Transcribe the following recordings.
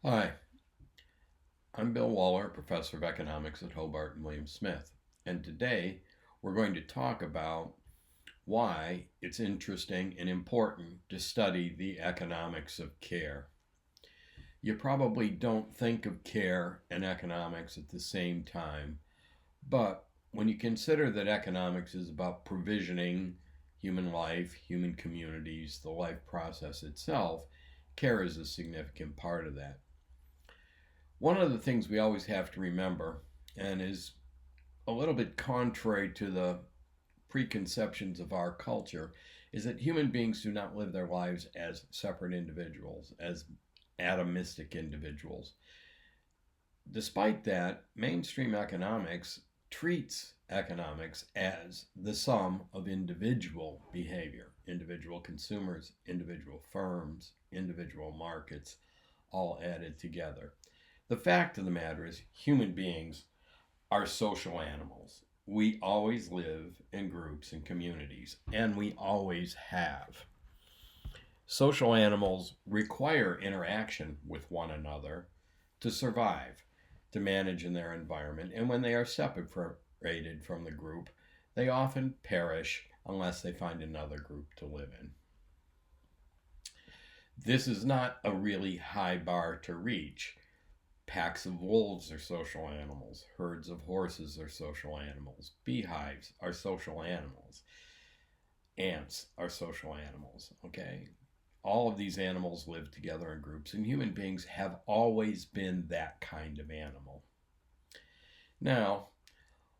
Hi, I'm Bill Waller, Professor of Economics at Hobart and William Smith, and today we're going to talk about why it's interesting and important to study the economics of care. You probably don't think of care and economics at the same time, but when you consider that economics is about provisioning human life, human communities, the life process itself, care is a significant part of that. One of the things we always have to remember, and is a little bit contrary to the preconceptions of our culture, is that human beings do not live their lives as separate individuals, as atomistic individuals. Despite that, mainstream economics treats economics as the sum of individual behavior, individual consumers, individual firms, individual markets, all added together. The fact of the matter is, human beings are social animals. We always live in groups and communities, and we always have. Social animals require interaction with one another to survive, to manage in their environment, and when they are separated from the group, they often perish unless they find another group to live in. This is not a really high bar to reach. Packs of wolves are social animals. Herds of horses are social animals. Beehives are social animals. Ants are social animals. Okay? All of these animals live together in groups, and human beings have always been that kind of animal. Now,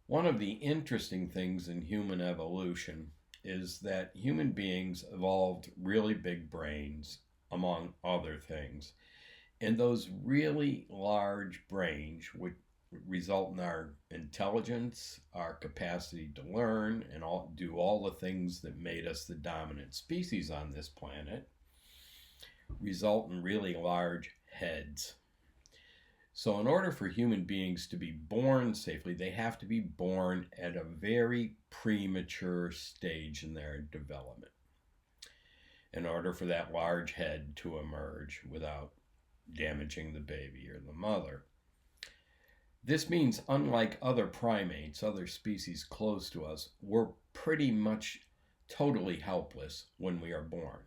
one of the interesting things in human evolution is that human beings evolved really big brains, among other things. And those really large brains would result in our intelligence, our capacity to learn, and do all the things that made us the dominant species on this planet, result in really large heads. So, in order for human beings to be born safely, they have to be born at a very premature stage in their development in order for that large head to emerge without damaging the baby or the mother. This means, unlike other primates, other species close to us, we're pretty much totally helpless when we are born.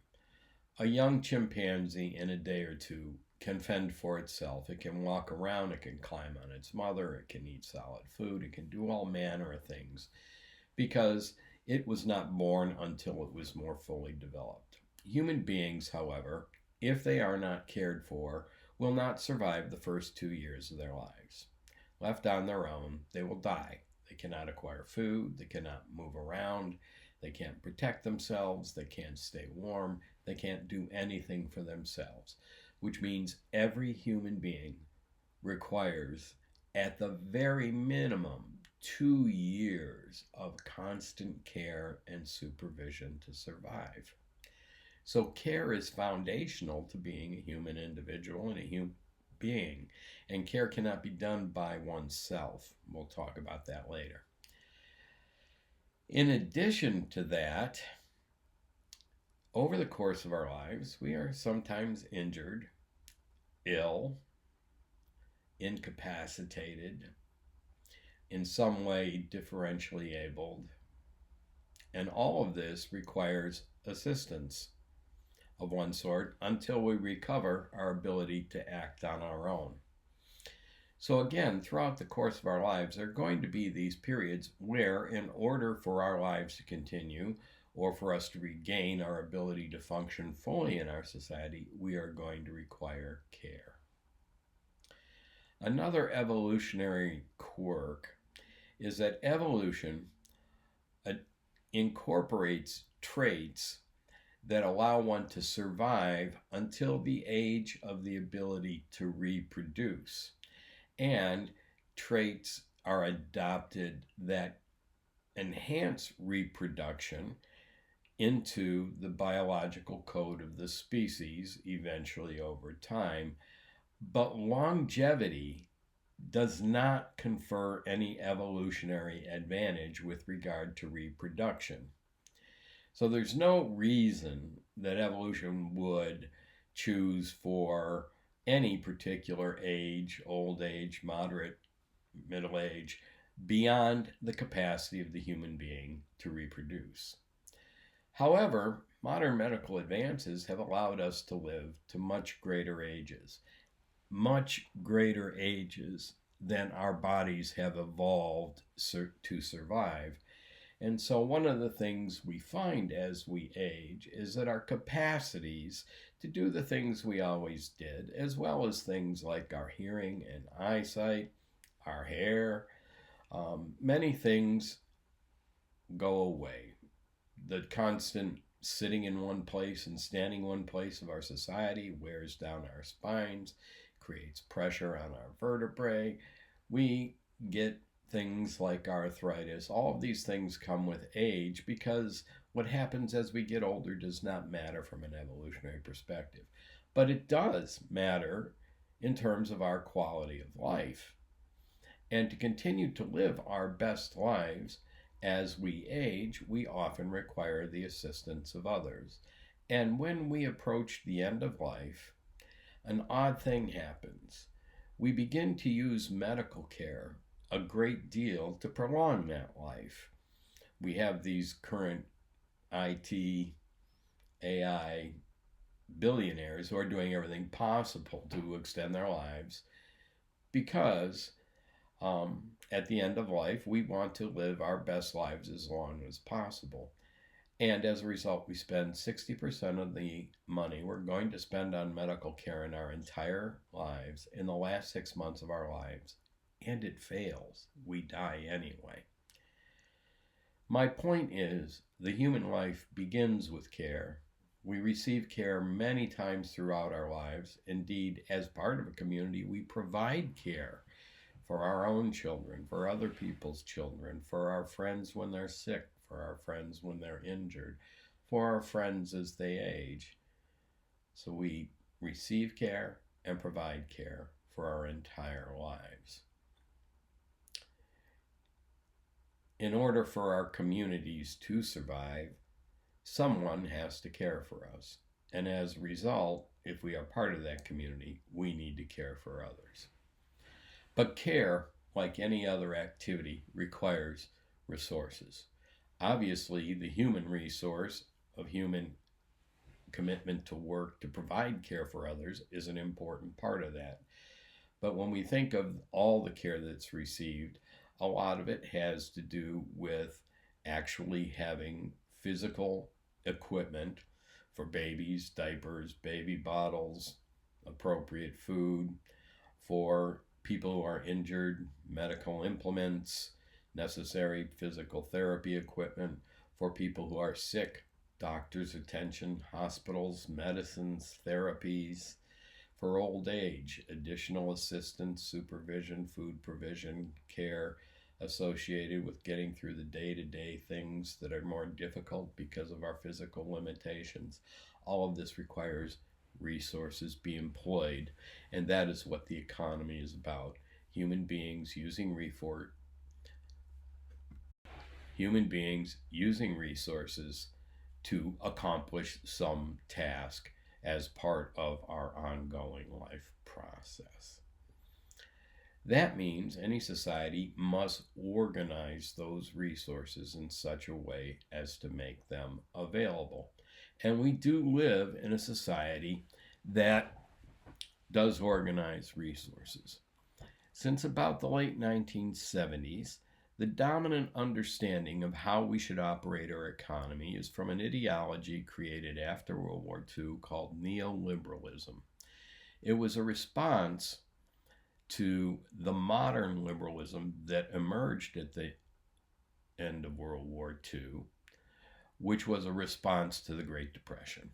A young chimpanzee in a day or two can fend for itself. It can walk around, it can climb on its mother, it can eat solid food, it can do all manner of things because it was not born until it was more fully developed. Human beings, however, if they are not cared for, will not survive the first 2 years of their lives. Left on their own, they will die. They cannot acquire food, they cannot move around, they can't protect themselves, they can't stay warm, they can't do anything for themselves, which means every human being requires, at the very minimum, 2 years of constant care and supervision to survive. So, care is foundational to being a human individual and a human being, and care cannot be done by oneself. We'll talk about that later. In addition to that, over the course of our lives, we are sometimes injured, ill, incapacitated, in some way differentially abled, and all of this requires assistance of one sort until we recover our ability to act on our own. So, again, throughout the course of our lives, there are going to be these periods where, in order for our lives to continue or for us to regain our ability to function fully in our society, we are going to require care. Another evolutionary quirk is that evolution incorporates traits that allow one to survive until the age of the ability to reproduce. And traits are adopted that enhance reproduction into the biological code of the species eventually over time. But longevity does not confer any evolutionary advantage with regard to reproduction. So there's no reason that evolution would choose for any particular age, old age, moderate, middle age, beyond the capacity of the human being to reproduce. However, modern medical advances have allowed us to live to much greater ages than our bodies have evolved to survive. And so, one of the things we find as we age is that our capacities to do the things we always did, as well as things like our hearing and eyesight, our hair, many things go away. The constant sitting in one place and standing one place of our society wears down our spines, creates pressure on our vertebrae. We get things like arthritis. All of these things come with age because what happens as we get older does not matter from an evolutionary perspective. But it does matter in terms of our quality of life. And to continue to live our best lives as we age, we often require the assistance of others. And when we approach the end of life, an odd thing happens. We begin to use medical care a great deal to prolong that life. We have these current IT, AI billionaires who are doing everything possible to extend their lives because at the end of life, we want to live our best lives as long as possible. And as a result, we spend 60% of the money we're going to spend on medical care in our entire lives in the last 6 months of our lives. And it fails. We die anyway. My point is, the human life begins with care. We receive care many times throughout our lives. Indeed, as part of a community, we provide care for our own children, for other people's children, for our friends when they're sick, for our friends when they're injured, for our friends as they age. So we receive care and provide care for our entire lives. In order for our communities to survive, someone has to care for us. And as a result, if we are part of that community, we need to care for others. But care, like any other activity, requires resources. Obviously, the human resource of human commitment to work to provide care for others is an important part of that. But when we think of all the care that's received, a lot of it has to do with actually having physical equipment for babies, diapers, baby bottles, appropriate food, for people who are injured, medical implements, necessary physical therapy equipment, for people who are sick, doctor's attention, hospitals, medicines, therapies, for old age, additional assistance, supervision, food provision, care associated with getting through the day-to-day things that are more difficult because of our physical limitations. All of this requires resources be employed, and that is what the economy is about. Human beings using resources to accomplish some task as part of our ongoing life process. That means any society must organize those resources in such a way as to make them available. And we do live in a society that does organize resources. Since about the late 1970s, the dominant understanding of how we should operate our economy is from an ideology created after World War II called neoliberalism. It was a response to the modern liberalism that emerged at the end of World War II, which was a response to the Great Depression.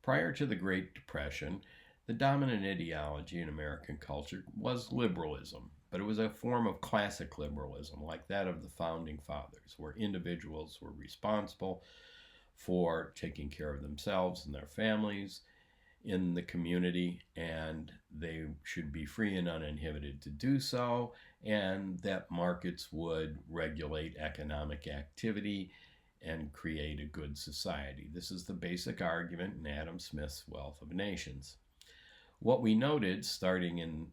Prior to the Great Depression, the dominant ideology in American culture was liberalism, but it was a form of classic liberalism, like that of the Founding Fathers, where individuals were responsible for taking care of themselves and their families in the community, and they should be free and uninhibited to do so, and that markets would regulate economic activity and create a good society. This is the basic argument in Adam Smith's Wealth of Nations. What we noted starting in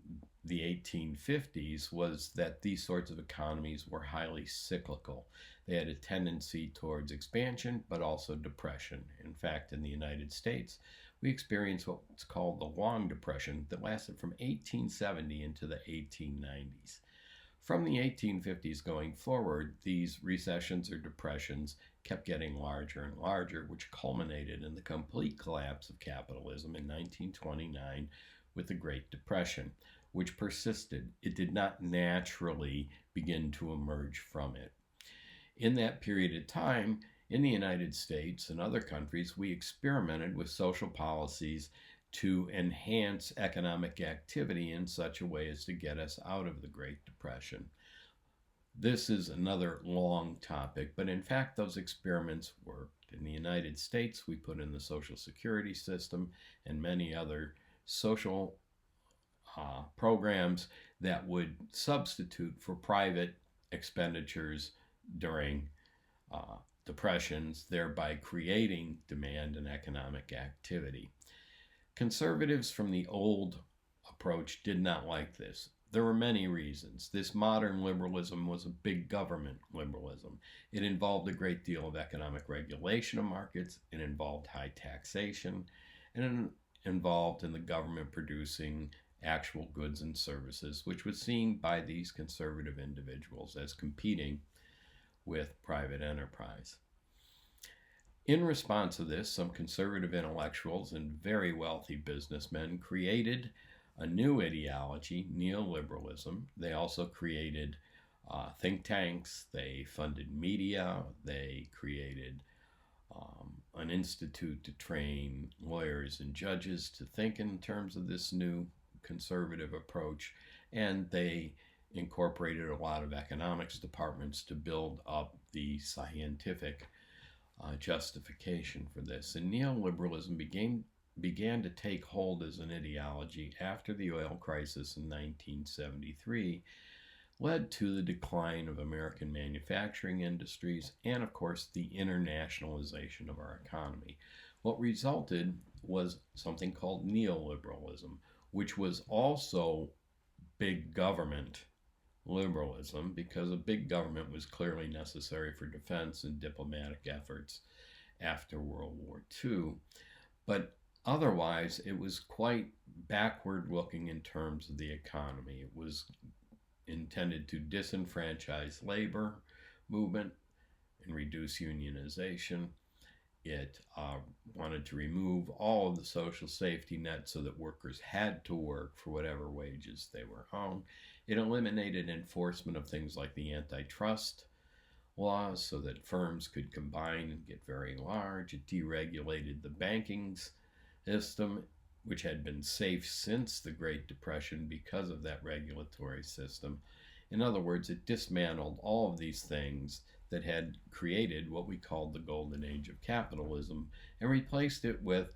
the 1850s was that these sorts of economies were highly cyclical. They had a tendency towards expansion, but also depression. In fact, in the United States, we experienced what's called the Long Depression that lasted from 1870 into the 1890s. From the 1850s going forward, these recessions or depressions kept getting larger and larger, which culminated in the complete collapse of capitalism in 1929 with the Great Depression, which persisted. It did not naturally begin to emerge from it. In that period of time, in the United States and other countries, we experimented with social policies to enhance economic activity in such a way as to get us out of the Great Depression. This is another long topic, but in fact, those experiments worked. In the United States, we put in the Social Security system and many other social programs that would substitute for private expenditures during depressions, thereby creating demand and economic activity. Conservatives from the old approach did not like this. There were many reasons. This modern liberalism was a big government liberalism. It involved a great deal of economic regulation of markets, it involved high taxation, and it involved in the government producing actual goods and services, which was seen by these conservative individuals as competing with private enterprise. In response to this, some conservative intellectuals and very wealthy businessmen created a new ideology, neoliberalism. They also created think tanks, they funded media, they created an institute to train lawyers and judges to think in terms of this new conservative approach, and they incorporated a lot of economics departments to build up the scientific justification for this. And neoliberalism began to take hold as an ideology after the oil crisis in 1973 led to the decline of American manufacturing industries and, of course, the internationalization of our economy. What resulted was something called neoliberalism, which was also big government liberalism, because a big government was clearly necessary for defense and diplomatic efforts after World War II. But otherwise, it was quite backward looking in terms of the economy. It was intended to disenfranchise labor movement and reduce unionization. It wanted to remove all of the social safety nets so that workers had to work for whatever wages they were owed. It eliminated enforcement of things like the antitrust laws so that firms could combine and get very large. It deregulated the banking system, which had been safe since the Great Depression because of that regulatory system. In other words, it dismantled all of these things that had created what we called the golden age of capitalism and replaced it with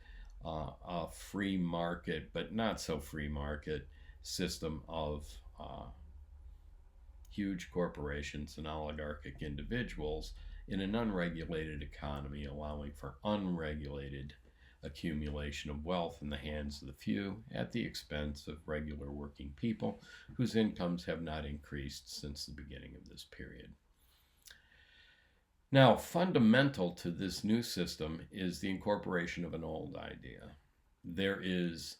a free market, but not so free market system of huge corporations and oligarchic individuals in an unregulated economy, allowing for unregulated accumulation of wealth in the hands of the few at the expense of regular working people whose incomes have not increased since the beginning of this period. Now, fundamental to this new system is the incorporation of an old idea. There is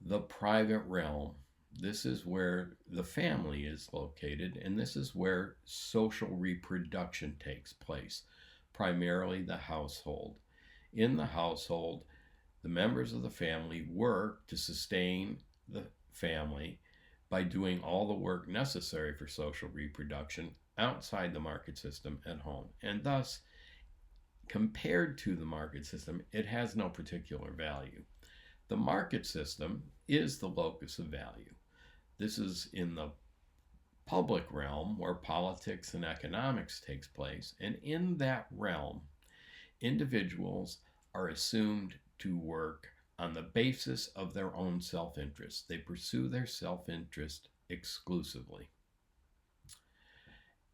the private realm. This is where the family is located, and this is where social reproduction takes place, primarily the household. In the household, the members of the family work to sustain the family by doing all the work necessary for social reproduction outside the market system at home. And thus, compared to the market system, it has no particular value. The market system is the locus of value. This is in the public realm where politics and economics takes place. And in that realm, individuals are assumed to work on the basis of their own self-interest. They pursue their self-interest exclusively.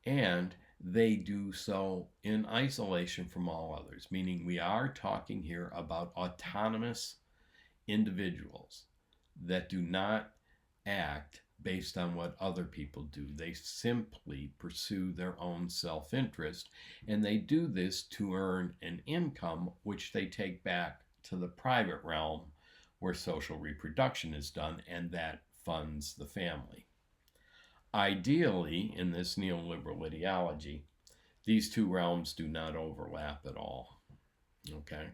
And they do so in isolation from all others, meaning we are talking here about autonomous individuals. that do not act based on what other people do. They simply pursue their own self-interest, and they do this to earn an income which they take back to the private realm where social reproduction is done, and that funds the family. Ideally, in this neoliberal ideology, these two realms do not overlap at all. Okay?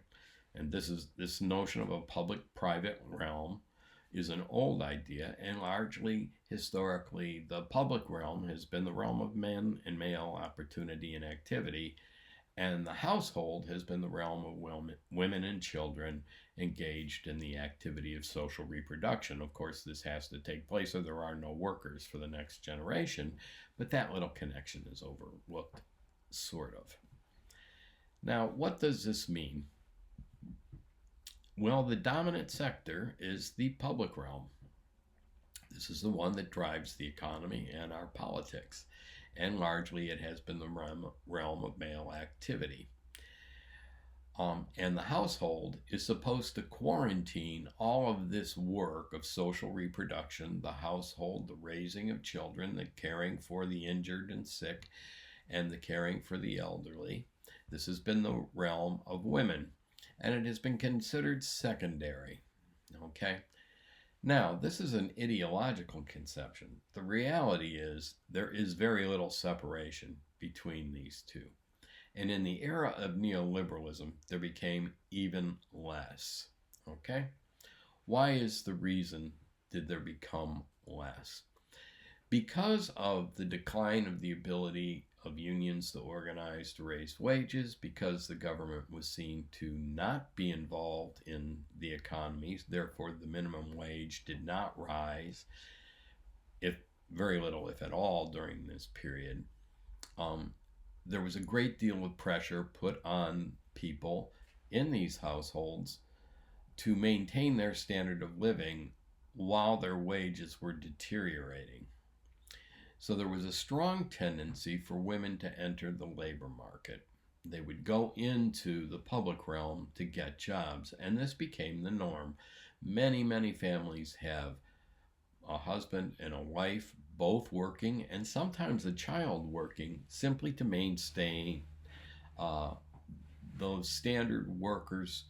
And this notion of a public-private realm is an old idea, and largely historically the public realm has been the realm of men and male opportunity and activity, and the household has been the realm of women and children engaged in the activity of social reproduction. Of course, this has to take place or there are no workers for the next generation, but that little connection is overlooked, sort of. Now, what does this mean? Well, the dominant sector is the public realm. This is the one that drives the economy and our politics, and largely it has been the realm of male activity. And the household is supposed to quarantine all of this work of social reproduction, the household, the raising of children, the caring for the injured and sick, and the caring for the elderly. This has been the realm of women, and it has been considered secondary. Okay? Now, this is an ideological conception. The reality is there is very little separation between these two. And in the era of neoliberalism, there became even less. Okay? Why is the reason did there become less? Because of the decline of the ability of unions to organize to raise wages, because the government was seen to not be involved in the economy, therefore the minimum wage did not rise, if very little, if at all, during this period. There was a great deal of pressure put on people in these households to maintain their standard of living while their wages were deteriorating. So there was a strong tendency for women to enter the labor market. They would go into the public realm to get jobs, and this became the norm. Many families have a husband and a wife both working, and sometimes a child working, simply to maintain those standard workers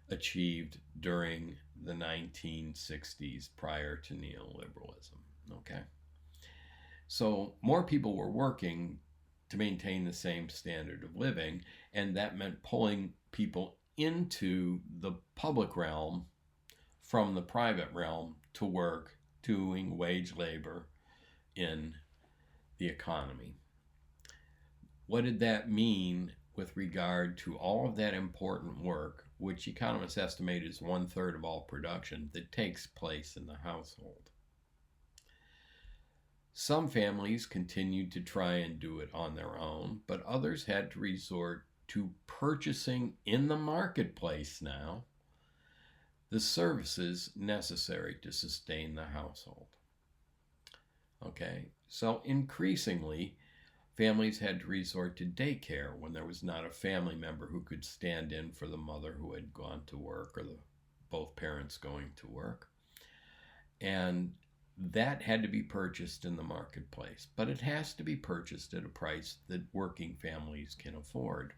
achieved during the 1960s prior to neoliberalism. Okay? So more people were working to maintain the same standard of living, and that meant pulling people into the public realm from the private realm to work, doing wage labor in the economy. What did that mean with regard to all of that important work, which economists estimate is 1/3 of all production, that takes place in the household? Some families continued to try and do it on their own, but others had to resort to purchasing in the marketplace now the services necessary to sustain the household. Okay, so increasingly, families had to resort to daycare when there was not a family member who could stand in for the mother who had gone to work, or both parents going to work. And that had to be purchased in the marketplace, but it has to be purchased at a price that working families can afford.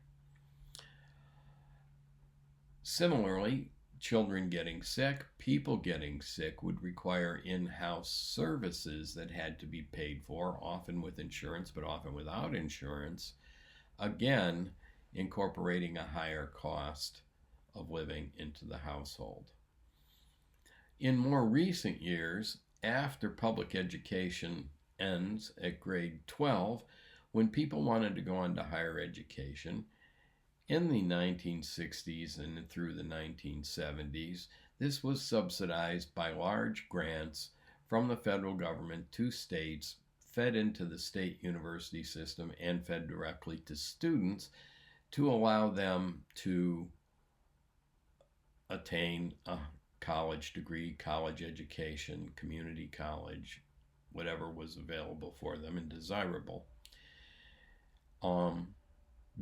Similarly, children getting sick, people getting sick would require in-house services that had to be paid for, often with insurance, but often without insurance, again, incorporating a higher cost of living into the household. In more recent years, after public education ends at grade 12, when people wanted to go on to higher education, in the 1960s and through the 1970s, this was subsidized by large grants from the federal government to states, fed into the state university system and fed directly to students to allow them to attain a college degree, college education, community college, whatever was available for them and desirable.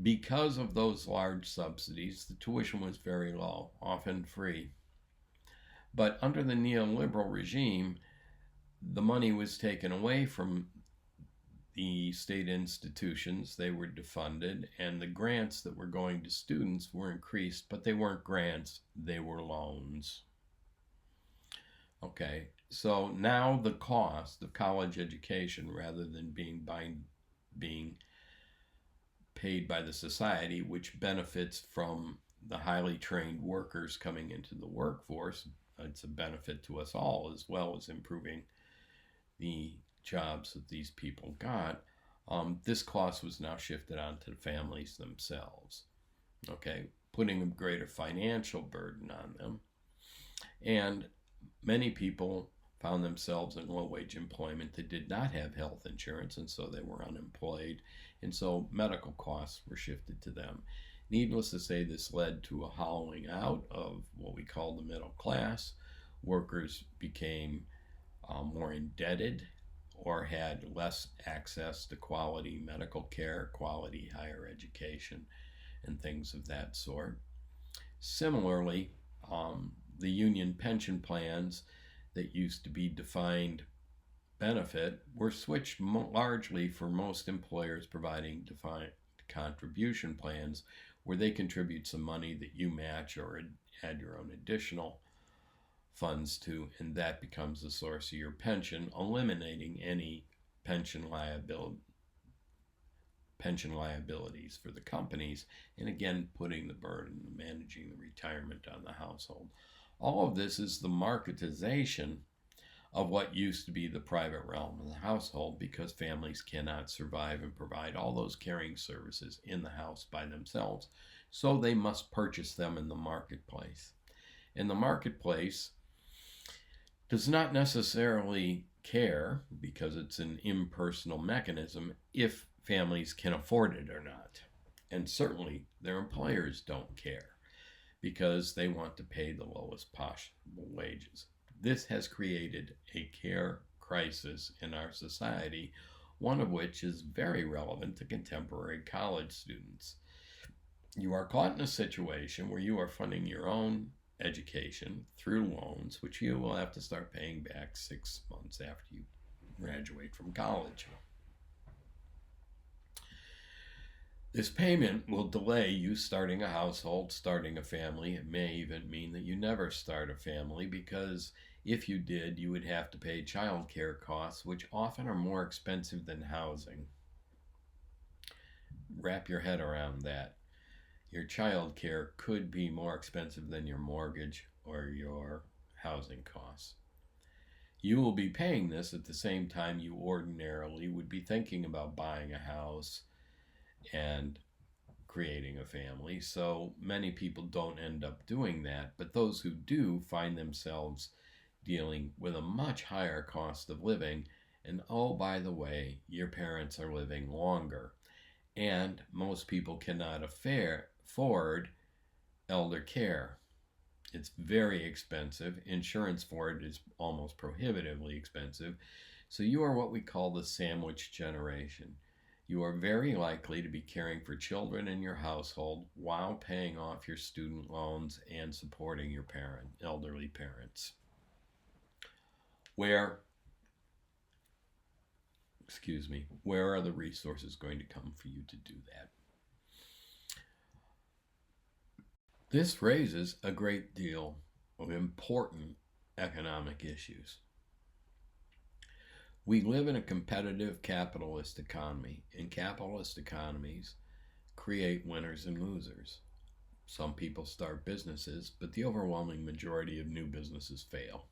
Because of those large subsidies, the tuition was very low, often free. But under the neoliberal regime, the money was taken away from the state institutions. They were defunded, and the grants that were going to students were increased, but they weren't grants, they were loans. Okay, so now the cost of college education, rather than being paid by the society, which benefits from the highly trained workers coming into the workforce, it's a benefit to us all, as well as improving the jobs that these people got. This cost was now shifted onto the families themselves, okay, putting a greater financial burden on them. And many people found themselves in low-wage employment that did not have health insurance, and so they were unemployed, and so medical costs were shifted to them. Needless to say, this led to a hollowing out of what we call the middle class. Workers became more indebted or had less access to quality medical care, quality higher education, and things of that sort. Similarly, the union pension plans that used to be defined benefit were switched largely for most employers providing defined contribution plans where they contribute some money that you match or add your own additional funds to, and that becomes the source of your pension, eliminating any pension liabilities for the companies, and again putting the burden of managing the retirement on the household. All of this is the marketization of what used to be the private realm of the household, because families cannot survive and provide all those caring services in the house by themselves, so they must purchase them in the marketplace. And the marketplace does not necessarily care, because it's an impersonal mechanism, if families can afford it or not. And certainly their employers don't care, because they want to pay the lowest possible wages. This has created a care crisis in our society, one of which is very relevant to contemporary college students. You are caught in a situation where you are funding your own education through loans, which you will have to start paying back 6 months after you graduate from college. This payment will delay you starting a household, starting a family. It may even mean that you never start a family, because if you did, you would have to pay child care costs, which often are more expensive than housing. Wrap your head around that. Your child care could be more expensive than your mortgage or your housing costs. You will be paying this at the same time you ordinarily would be thinking about buying a house and creating a family. So many people don't end up doing that, but those who do find themselves dealing with a much higher cost of living. And oh, by the way, your parents are living longer, and most people cannot afford elder care. It's very expensive. Insurance for it is almost prohibitively expensive. So you are what we call the sandwich generation. You are very likely to be caring for children in your household while paying off your student loans and supporting your elderly parents. Where are the resources going to come for you to do that? This raises a great deal of important economic issues. We live in a competitive capitalist economy, and capitalist economies create winners and losers. Some people start businesses, but the overwhelming majority of new businesses fail.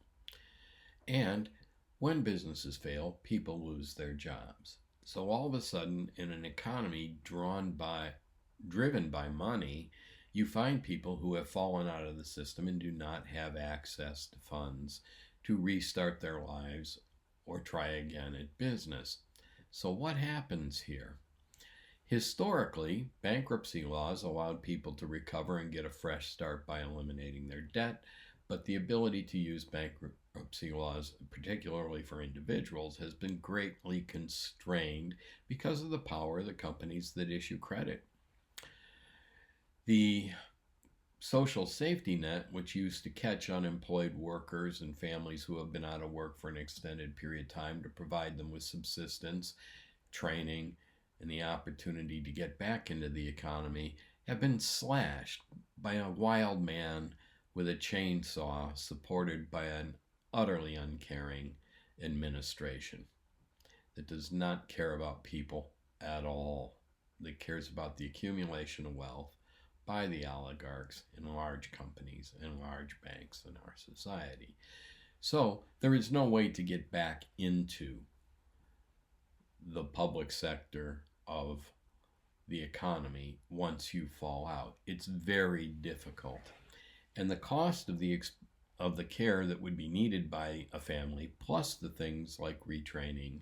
And when businesses fail, people lose their jobs. So all of a sudden, in an economy driven by money, you find people who have fallen out of the system and do not have access to funds to restart their lives or try again at business. So what happens here? Historically, bankruptcy laws allowed people to recover and get a fresh start by eliminating their debt, but the ability to use bankruptcy laws, particularly for individuals, has been greatly constrained because of the power of the companies that issue credit. The social safety net, which used to catch unemployed workers and families who have been out of work for an extended period of time to provide them with subsistence, training, and the opportunity to get back into the economy, have been slashed by a wild man with a chainsaw supported by an utterly uncaring administration that does not care about people at all, that cares about the accumulation of wealth by the oligarchs in large companies and large banks in our society. So there is no way to get back into the public sector of the economy once you fall out. It's very difficult. And the cost of the care that would be needed by a family, plus the things like retraining,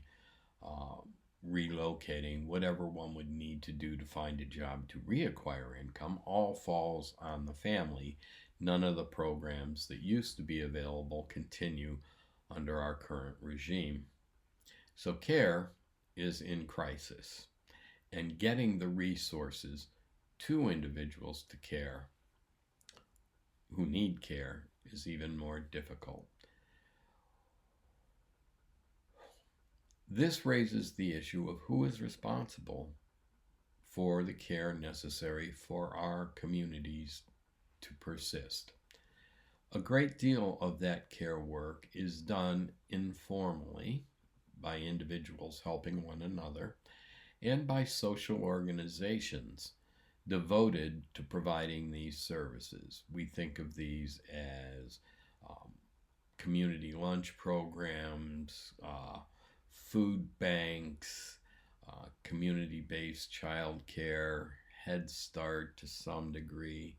relocating, whatever one would need to do to find a job to reacquire income, all falls on the family. None of the programs that used to be available continue under our current regime. So care is in crisis, and getting the resources to individuals to care who need care is even more difficult. This raises the issue of who is responsible for the care necessary for our communities to persist. A great deal of that care work is done informally by individuals helping one another and by social organizations devoted to providing these services. We think of these as community lunch programs, food banks, community-based child care, Head Start to some degree,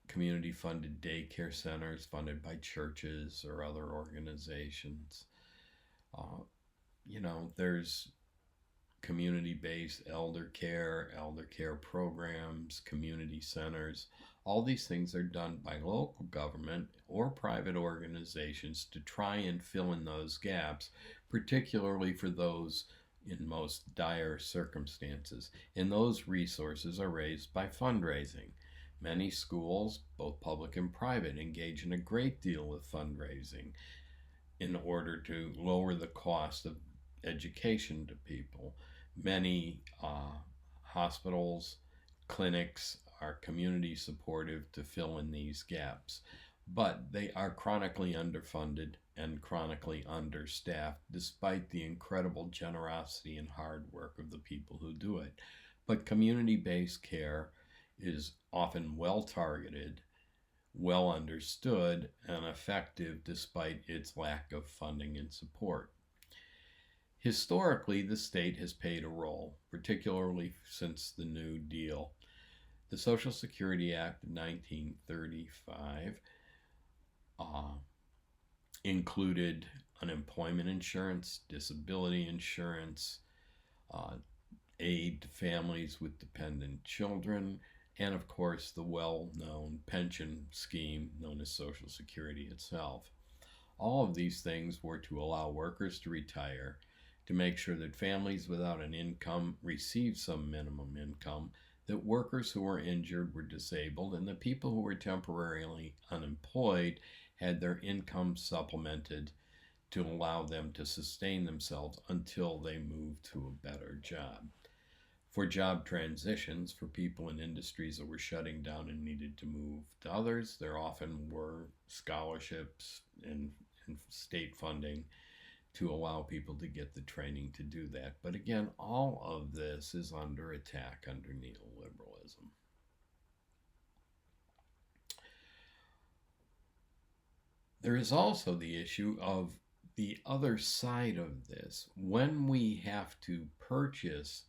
community-funded daycare centers funded by churches or other organizations. There's community-based elder care programs, community centers. All these things are done by local government or private organizations to try and fill in those gaps, particularly for those in most dire circumstances. And those resources are raised by fundraising. Many schools, both public and private, engage in a great deal of fundraising in order to lower the cost of education to people. Many hospitals, clinics are community supportive to fill in these gaps, but they are chronically underfunded and chronically understaffed despite the incredible generosity and hard work of the people who do it. But community-based care is often well targeted, well understood, and effective despite its lack of funding and support. Historically, the state has played a role, particularly since the New Deal. The Social Security Act of 1935 included unemployment insurance, disability insurance, aid to families with dependent children, and of course the well-known pension scheme known as Social Security itself. All of these things were to allow workers to retire, to make sure that families without an income received some minimum income, that workers who were injured were disabled, and the people who were temporarily unemployed had their income supplemented to allow them to sustain themselves until they moved to a better job. For job transitions, for people in industries that were shutting down and needed to move to others, there often were scholarships and state funding to allow people to get the training to do that. But again, all of this is under attack under neoliberalism. There is also the issue of the other side of this. When we have to purchase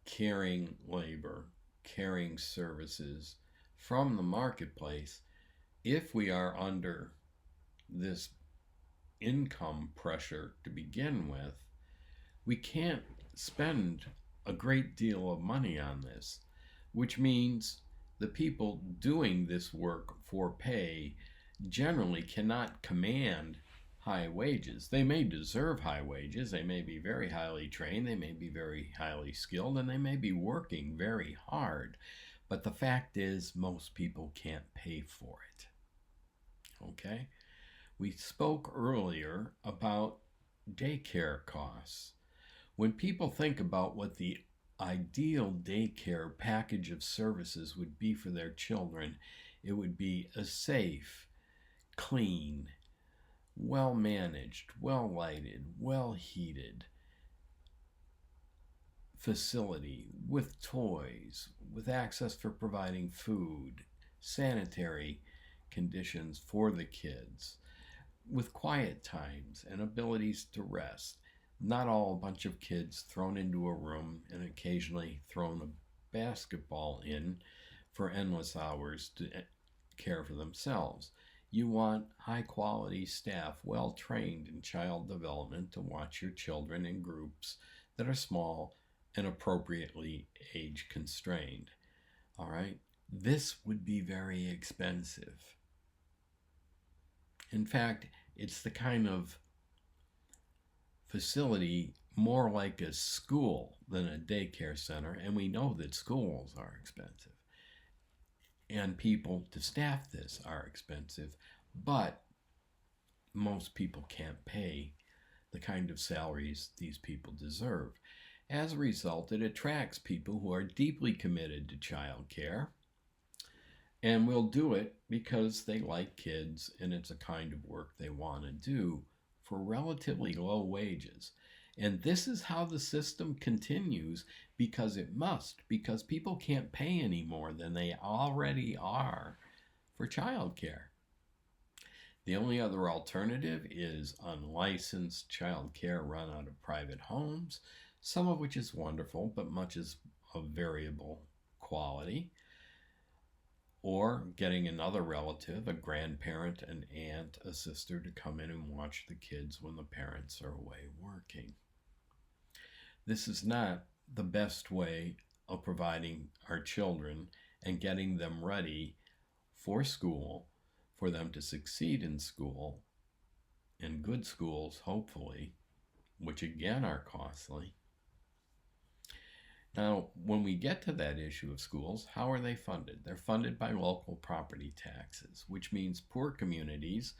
caring labor, caring services from the marketplace, if we are under this income pressure to begin with, we can't spend a great deal of money on this, which means the people doing this work for pay generally cannot command high wages. They may deserve high wages, they may be very highly trained, they may be very highly skilled, and they may be working very hard, But the fact is, most people can't pay for it. Okay? We spoke earlier about daycare costs. When people think about what the ideal daycare package of services would be for their children, it would be a safe, clean, well managed, well lighted, well heated facility with toys, with access for providing food, sanitary conditions for the kids, with quiet times and abilities to rest. Not all a bunch of kids thrown into a room and occasionally thrown a basketball in for endless hours to care for themselves. You want high quality staff, well trained in child development, to watch your children in groups that are small and appropriately age constrained. All right? This would be very expensive. In fact, it's the kind of facility more like a school than a daycare center, and we know that schools are expensive. And people to staff this are expensive, but most people can't pay the kind of salaries these people deserve. As a result, it attracts people who are deeply committed to child care and will do it because they like kids and it's a kind of work they want to do for relatively low wages. And this is how the system continues because it must, because people can't pay any more than they already are for child care. The only other alternative is unlicensed child care run out of private homes, some of which is wonderful, but much is of variable quality. Or getting another relative, a grandparent, an aunt, a sister, to come in and watch the kids when the parents are away working. This is not the best way of providing our children and getting them ready for school, for them to succeed in school, in good schools, hopefully, which again are costly. Now, when we get to that issue of schools, how are they funded? They're funded by local property taxes, which means poor communities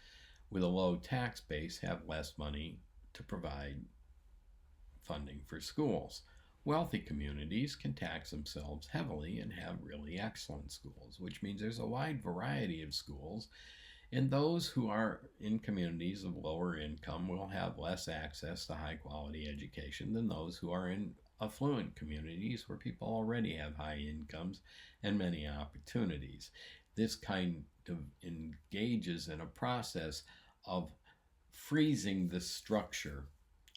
with a low tax base have less money to provide funding for schools. Wealthy communities can tax themselves heavily and have really excellent schools, which means there's a wide variety of schools. And those who are in communities of lower income will have less access to high quality education than those who are in affluent communities where people already have high incomes and many opportunities. This kind of engages in a process of freezing the structure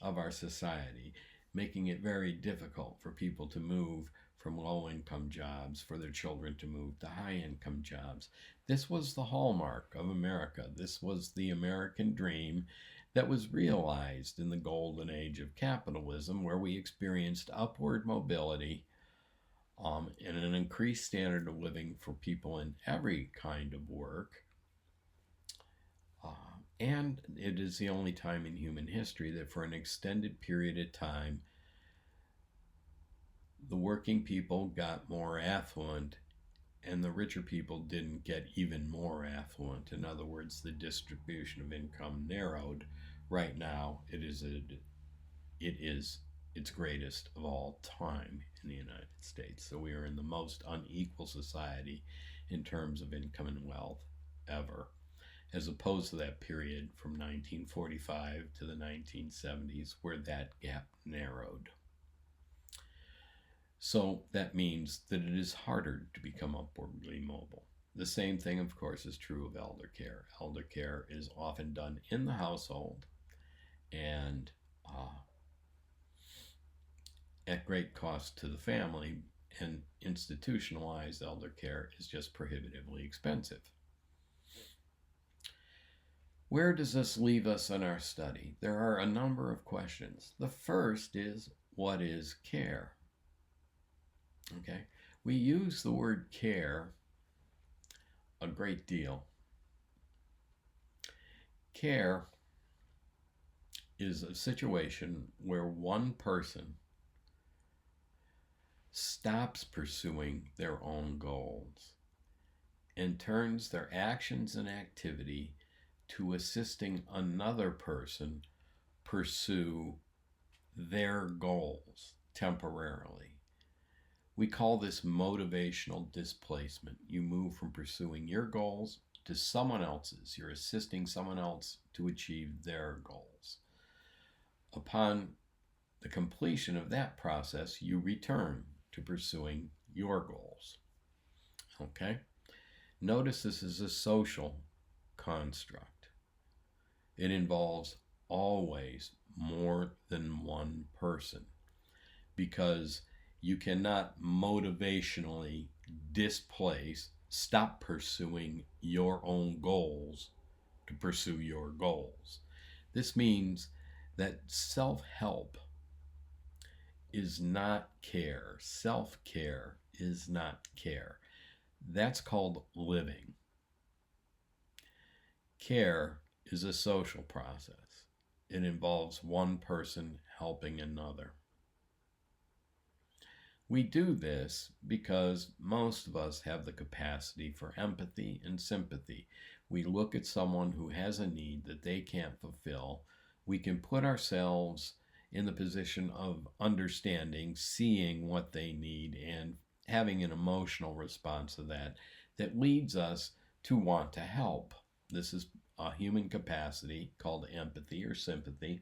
of our society, making it very difficult for people to move from low income jobs, for their children to move to high income jobs. This was the hallmark of America. This was the American dream that was realized in the golden age of capitalism, where we experienced upward mobility and an increased standard of living for people in every kind of work. And it is the only time in human history that for an extended period of time, the working people got more affluent and the richer people didn't get even more affluent. In other words, the distribution of income narrowed. Right now, it is its greatest of all time in the United States. So we are in the most unequal society in terms of income and wealth ever, as opposed to that period from 1945 to the 1970s where that gap narrowed. So that means that it is harder to become upwardly mobile. The same thing, of course, is true of elder care. Elder care is often done in the household and at great cost to the family, and institutionalized elder care is just prohibitively expensive. Where does this leave us in our study? There are a number of questions. The first is, what is care? Okay, we use the word care a great deal. Care is a situation where one person stops pursuing their own goals and turns their actions and activity to assisting another person pursue their goals temporarily. We call this motivational displacement. You move from pursuing your goals to someone else's. You're assisting someone else to achieve their goals. Upon the completion of that process, you return to pursuing your goals. Okay? Notice this is a social construct. It involves always more than one person, because you cannot motivationally stop pursuing your own goals to pursue your goals. This means that self-help is not care. Self-care is not care. That's called living. Care is a social process. It involves one person helping another. We do this because most of us have the capacity for empathy and sympathy. We look at someone who has a need that they can't fulfill. We can put ourselves in the position of understanding, seeing what they need, and having an emotional response to that leads us to want to help. This is a human capacity called empathy or sympathy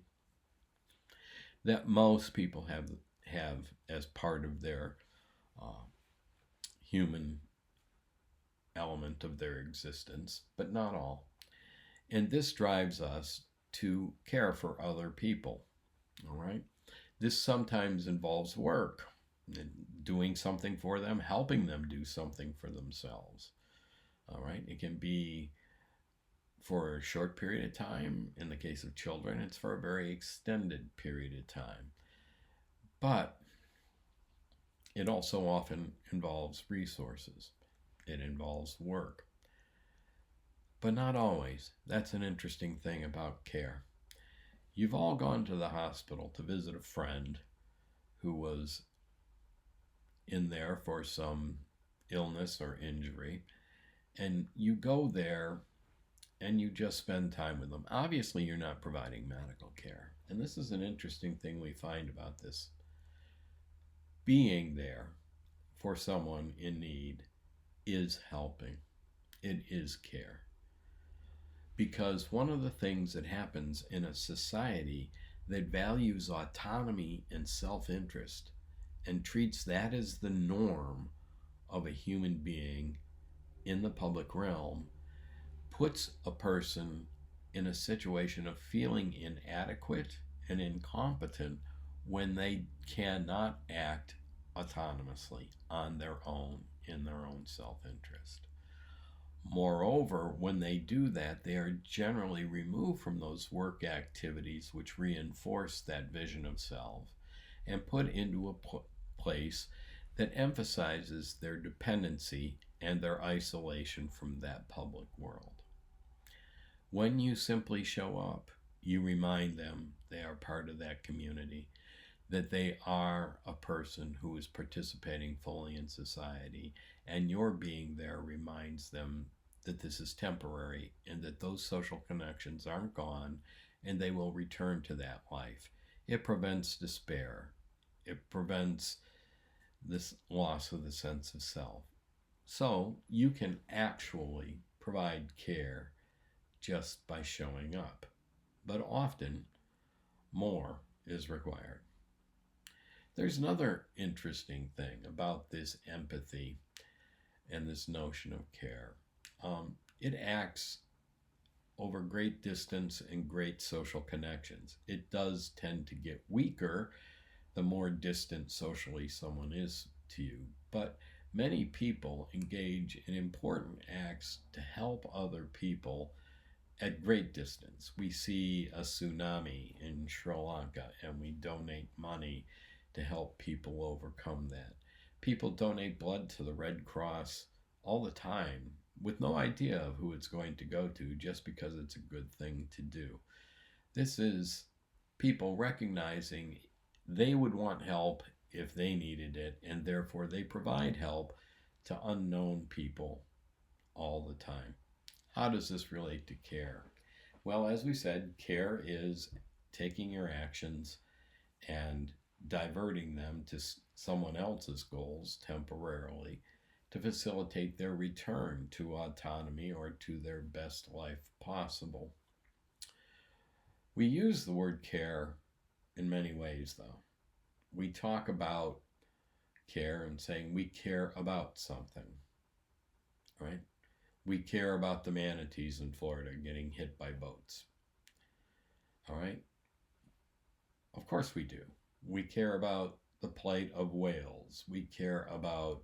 that most people have as part of their human element of their existence, but not all. And this drives us to care for other people. All right. This sometimes involves work, doing something for them, helping them do something for themselves. All right. It can be for a short period of time. In the case of children, it's for a very extended period of time. But it also often involves resources. It involves work. But not always. That's an interesting thing about care. You've all gone to the hospital to visit a friend who was in there for some illness or injury, and you go there and you just spend time with them. Obviously, you're not providing medical care. And this is an interesting thing we find about this. Being there for someone in need is helping. It is care. Because one of the things that happens in a society that values autonomy and self-interest and treats that as the norm of a human being in the public realm puts a person in a situation of feeling inadequate and incompetent when they cannot act autonomously on their own in their own self-interest. Moreover, when they do that, they are generally removed from those work activities which reinforce that vision of self and put into a place that emphasizes their dependency and their isolation from that public world. When you simply show up, you remind them they are part of that community, that they are a person who is participating fully in society, and your being there reminds them that this is temporary and that those social connections aren't gone and they will return to that life. It prevents despair. It prevents this loss of the sense of self. So you can actually provide care just by showing up. But often, more is required. There's another interesting thing about this empathy and this notion of care. It acts over great distance and great social connections. It does tend to get weaker the more distant socially someone is to you. But many people engage in important acts to help other people at great distance. We see a tsunami in Sri Lanka and we donate money to help people overcome that. People donate blood to the Red Cross all the time with no idea of who it's going to go to, just because it's a good thing to do. This is people recognizing they would want help if they needed it, and therefore they provide help to unknown people all the time. How does this relate to care? Well, as we said, care is taking your actions and diverting them to someone else's goals temporarily to facilitate their return to autonomy or to their best life possible. We use the word care in many ways, though. We talk about care and saying we care about something, right? We care about the manatees in Florida getting hit by boats. All right? Of course we do. We care about the plight of whales. We care about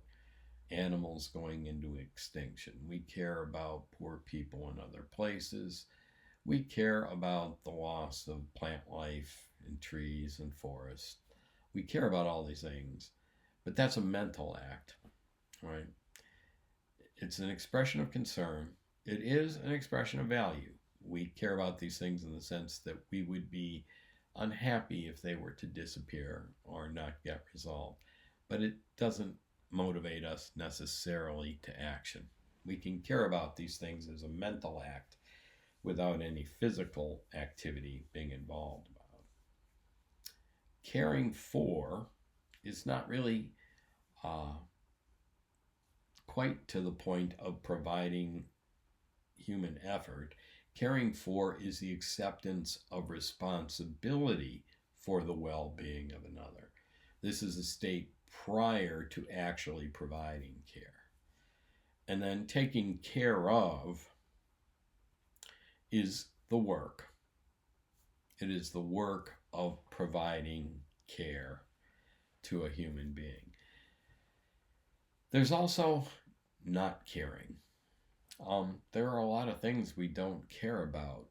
animals going into extinction. We care about poor people in other places. We care about the loss of plant life in trees and forests. We care about all these things. But that's a mental act, right? It's an expression of concern. It is an expression of value. We care about these things in the sense that we would be unhappy if they were to disappear or not get resolved. But it doesn't motivate us necessarily to action. We can care about these things as a mental act without any physical activity being involved about it. Caring for is not really quite to the point of providing human effort. Caring for is the acceptance of responsibility for the well-being of another. This is a state prior to actually providing care. And then taking care of is the work. It is the work of providing care to a human being. There's also not caring. There are a lot of things we don't care about,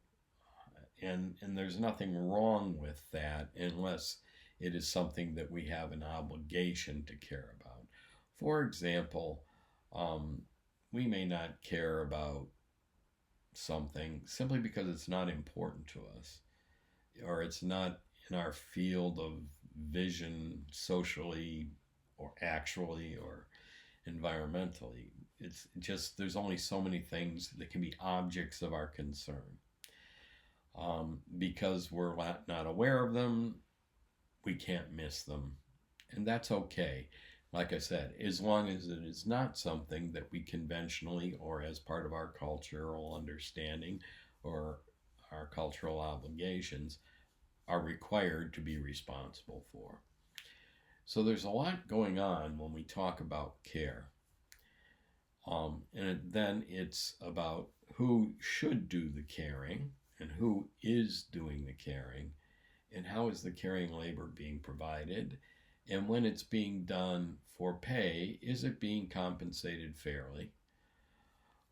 and there's nothing wrong with that unless it is something that we have an obligation to care about. For example, we may not care about something simply because it's not important to us, or it's not in our field of vision socially or actually or environmentally. It's just there's only so many things that can be objects of our concern. Because we're not aware of them, we can't miss them. And that's okay. Like I said, as long as it is not something that we conventionally or as part of our cultural understanding or our cultural obligations are required to be responsible for. So there's a lot going on when we talk about care. Then it's about who should do the caring and who is doing the caring and how is the caring labor being provided, and when it's being done for pay, is it being compensated fairly?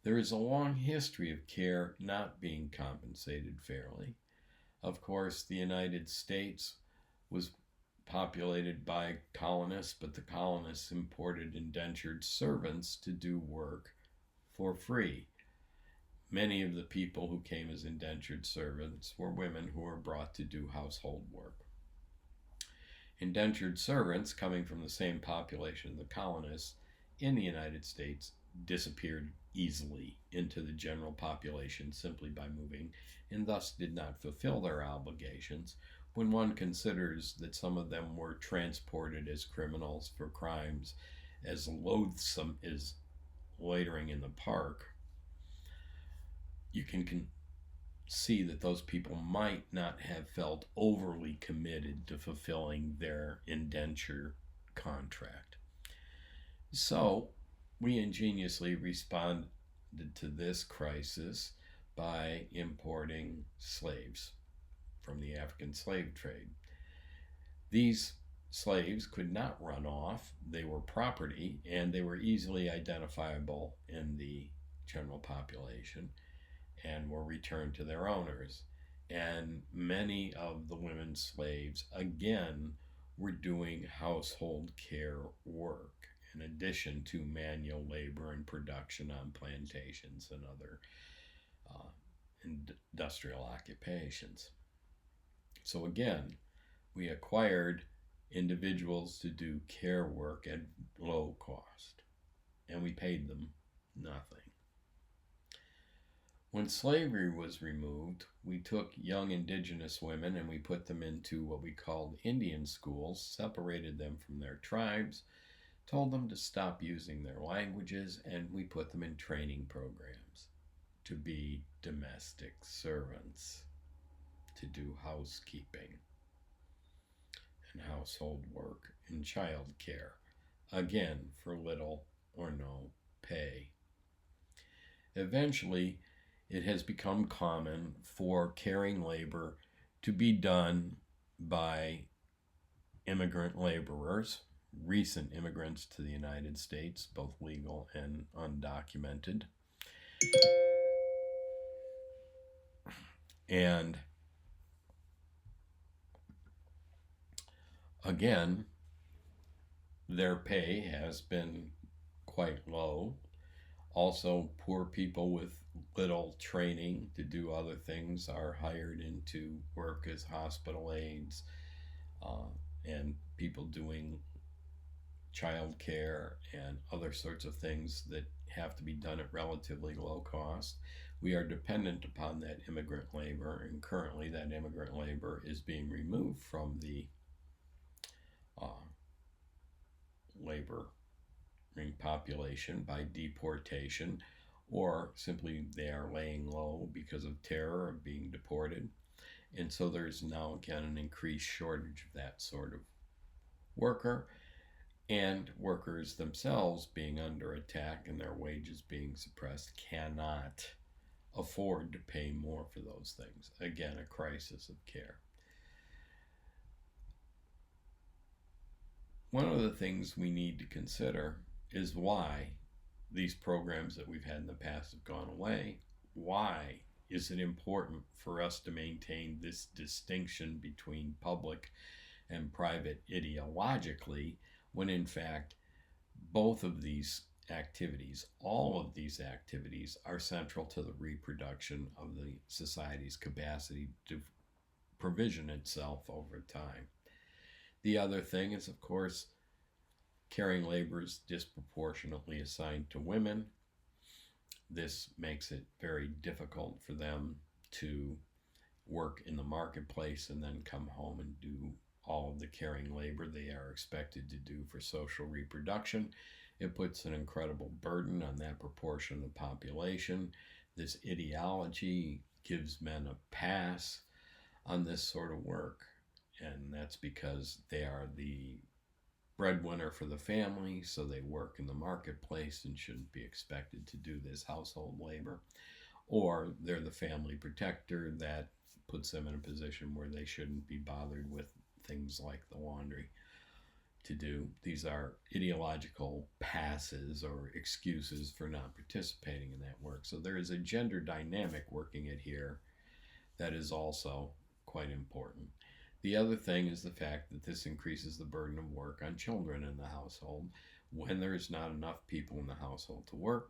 There is a long history of care not being compensated fairly. Of course, the United States was populated by colonists, but the colonists imported indentured servants to do work for free. Many of the people who came as indentured servants were women who were brought to do household work. Indentured servants, coming from the same population of the colonists in the United States, disappeared easily into the general population simply by moving, and thus did not fulfill their obligations. When one considers that some of them were transported as criminals for crimes as loathsome as loitering in the park, you can see that those people might not have felt overly committed to fulfilling their indenture contract. So we ingeniously responded to this crisis by importing slaves from the African slave trade. These slaves could not run off. They were property, and they were easily identifiable in the general population and were returned to their owners. And many of the women slaves, again, were doing household care work in addition to manual labor and production on plantations and other industrial occupations. So again, we acquired individuals to do care work at low cost, and we paid them nothing. When slavery was removed, we took young indigenous women and we put them into what we called Indian schools, separated them from their tribes, told them to stop using their languages, and we put them in training programs to be domestic servants, to do housekeeping and household work and child care, again for little or no pay. Eventually, it has become common for caring labor to be done by immigrant laborers, recent immigrants to the United States, both legal and undocumented. And again, their pay has been quite low. Also, poor people with little training to do other things are hired into work as hospital aides and people doing child care and other sorts of things that have to be done at relatively low cost. We are dependent upon that immigrant labor, and currently that immigrant labor is being removed from the labor population by deportation, or simply they are laying low because of terror of being deported. And so there's now again an increased shortage of that sort of worker, and workers themselves being under attack and their wages being suppressed cannot afford to pay more for those things. Again, a crisis of care. One of the things we need to consider is why these programs that we've had in the past have gone away. Why is it important for us to maintain this distinction between public and private ideologically, when in fact both of these activities, all of these activities, are central to the reproduction of the society's capacity to provision itself over time? The other thing is, of course, caring labor is disproportionately assigned to women. This makes it very difficult for them to work in the marketplace and then come home and do all of the caring labor they are expected to do for social reproduction. It puts an incredible burden on that proportion of the population. This ideology gives men a pass on this sort of work, and that's because they are the breadwinner for the family, so they work in the marketplace and shouldn't be expected to do this household labor. Or they're the family protector, that puts them in a position where they shouldn't be bothered with things like the laundry to do. These are ideological passes or excuses for not participating in that work. So there is a gender dynamic working it here that is also quite important. The other thing is the fact that this increases the burden of work on children in the household. When there is not enough people in the household to work,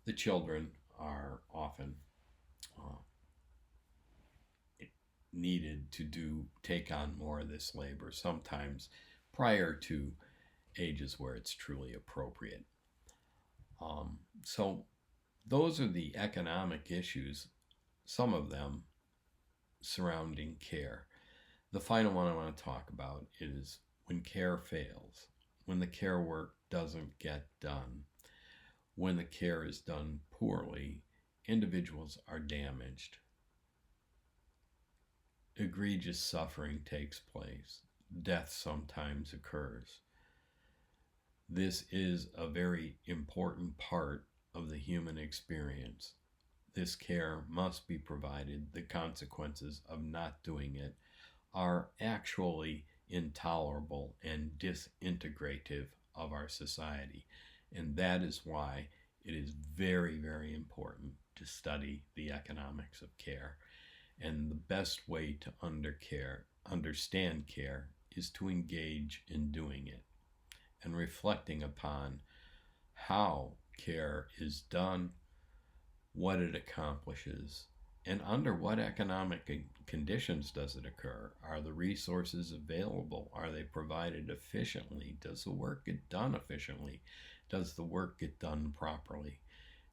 the children are often needed to take on more of this labor, sometimes prior to ages where it's truly appropriate. So those are the economic issues, some of them surrounding care. The final one I want to talk about is when care fails, when the care work doesn't get done, when the care is done poorly, individuals are damaged. Egregious suffering takes place. Death sometimes occurs. This is a very important part of the human experience. This care must be provided. The consequences of not doing it are actually intolerable and disintegrative of our society. And that is why it is very, very important to study the economics of care. And the best way to understand care is to engage in doing it and reflecting upon how care is done, what it accomplishes, And under what economic conditions does it occur? Are the resources available? Are they provided efficiently? Does the work get done efficiently? Does the work get done properly?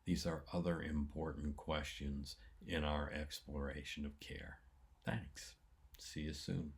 These are other important questions in our exploration of care. Thanks. See you soon.